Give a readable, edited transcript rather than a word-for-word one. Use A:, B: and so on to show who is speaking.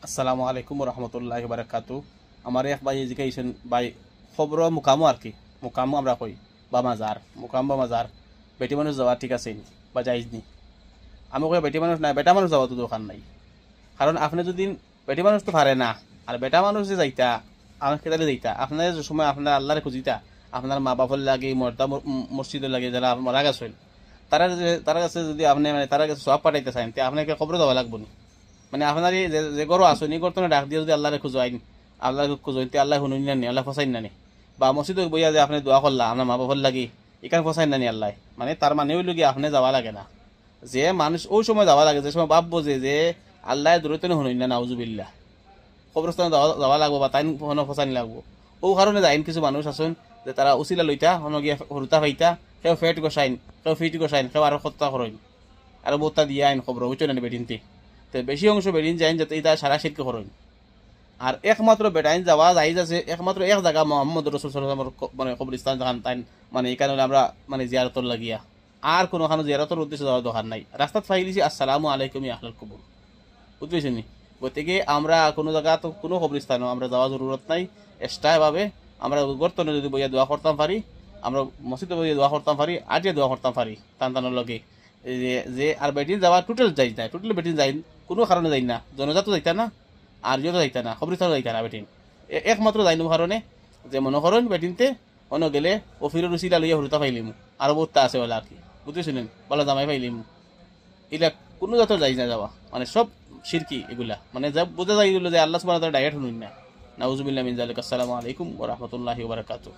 A: আসসালামু আলাইকুম রহমতুল্লাহ বারাকাতু। আমার এক ভাই এডুকেশন ভাই খবর মুকামো আর কি মুকামো আমরা কই বা মাজার মুকাম বা মাজার বেটি মানুষ যাওয়া ঠিক আছে নি বা যাইজ নি? আমি কই বেটি মানুষ নাই, বেটা মানুষ যাওয়া তো দোকান নাই। কারণ আপনি যদি বেটি মানুষ তো পারে না, আর বেটা মানুষ যে যাইতা আমার কেতালে যাইতা আপনার যে সময় আপনার আল্লাহরে খুঁজিতা, আপনার মা বাপর লাগে মর্দা মসজিদের লাগে যারা মারা গেছেন, তারা কাছে যদি আপনি মানে তারা কাছে সব পাঠাইতে চান তে আপনাকে খবর দেওয়া লাগবো না। মানে আপনার এই যে গরো আসনি করতো না ডাক দিয়ে যদি আল্লাহরে খুঁজো আইন, আল্লাহকে খুঁজো আল্লাহ শুনুন না নি, আল্লাহ ফসাইন না নি। বা মসজিদে বইয়া যে আপনি দোয়া করলা আপনার মা বাবার লাগি, এখানে ফসাইন না নি আল্লাহ। মানে তার মানে হইল কি আপনি যাওয়া লাগে না। যে মানুষ ওই সময় যাওয়া লাগে যে সময় বাপ বোঝে যে আল্লাহ দূরতে শুনুন না, নাউজুবিল্লাহ কবরস্থানে যাওয়া লাগবো বা তাই ফসাইন লাগবো। ও কারণে যাইন কিছু মানুষ আছেন যে তারা উচিলা লইতা হন গিয়া হরুতা ফাইতা, কেউ ফেট গোসাইন, কেউ ফিট গোসাইন, কেউ আরো হত্যা করেন, আর বোতা দিয়ে আইন খবর বুঝছো না বেডিনতে। তো বেশি অংশ বেরিয়ে যায় যাতে এটা সারা শীতকে করেন। আর একমাত্র বেটাইন যাওয়া যাইজ আছে একমাত্র এক জায়গা মোহাম্মদ রসুল সাল্লাল্লাহু আলাইহি ওয়াসাল্লাম মানে কবরস্থান যখন তাই মানে এখানে হলে আমরা মানে জিয়ারতর লাগিয়া আর কোনোখানে জিয়ারতর উদ্দেশ্যে যাওয়ার দরকার নাই। রাস্তাত ফাই দিছি আসসালামু আলাইকুম ইয়া আহলাল কবর, বুঝতেছেন নি? গতিকে আমরা কোনো জায়গা তো কোনো কবরস্থানও আমরা যাওয়া জরুরত নাই। এক্সট্রা ভাবে আমরা গর্তনে যদি বইয়া দোয়া করতাম পারি, আমরা মসজিদে বইয়া দোয়া করতাম পারি, আটিয়া দোয়া করতাম পারি টান টানোর লগে। যে যে আর বেটিন যাওয়া টোটাল যাই না, টোটাল বেটিন যাই কোনো কারণে যাই না, জনজাত যাইতা না আর ইয়েতো যাইতা না, কবরস্থানও যাইতা না বেটিন। একমাত্র যাইনো কারণে যে মনে করেন বেটিনতে অন্য গেলে অফিরের রুচিলা লইয়া হরুতা ফাইলিম আরো বহুতটা আছে বলে আর কি, বুঝতেছিলেন? বলা জামাই ফাইলিম এগুলা কোনো জাতের যাই না যাওয়া, মানে সব শিরকি এগুলা। মানে যা বোঝা যায় এগুলো যে আল্লাহ সুবহানাহু ওয়া তাআলা ডাইরেক্ট শুনুন না। নাউজুবিল্লাহ মিন যালিক। আসসালামু আলাইকুম ওয়া রাহমাতুল্লাহি ওয়া বারাকাতুহু।